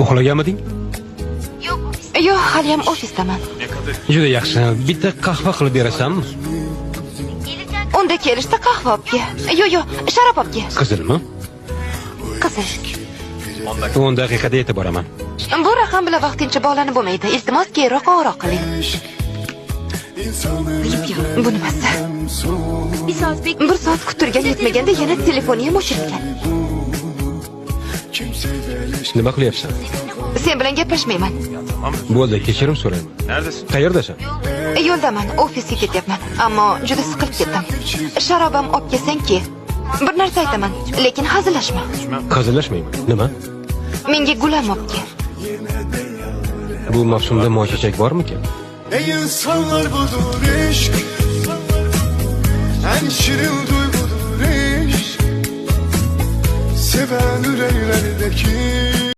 Uxlaganmiding? Yo'q, haliyam ofisdaman. Juda yaxshi. Bitta qahva qilib berasanmi? Unda kelishda qahva olib kel. Yo'q, sharob olib kel. Qizilmi? Qizil. 10 daqiqada yetib boraman. Bu raqam bilan vaqtincha bog'lanib bo'lmaydi. Iltimos, keyinroq qo'ng'iroq qiling. Bu nimasi? Bir soat kuttirgan yetmaganda yana telefoni ham o'chirilgan. Nima qilyapsan? Sen bilan gaplashmayman. Bo'ldi, kechirim so'rayman. Neredesin? Qayerdasan? Yo'ldaman, ofisga ketyapman. Ammo juda siqilib ketdim. Sharobam olib kelsang-ki. Bir narsa aytaman, lekin hazillashma. Hazillashmayman. Nima? Menga gulam olib kel. Bu mavsumda moychechak bormikan? Ey insanlar budur aşk, en şirin duygudur aşk, seven yüreklerdeki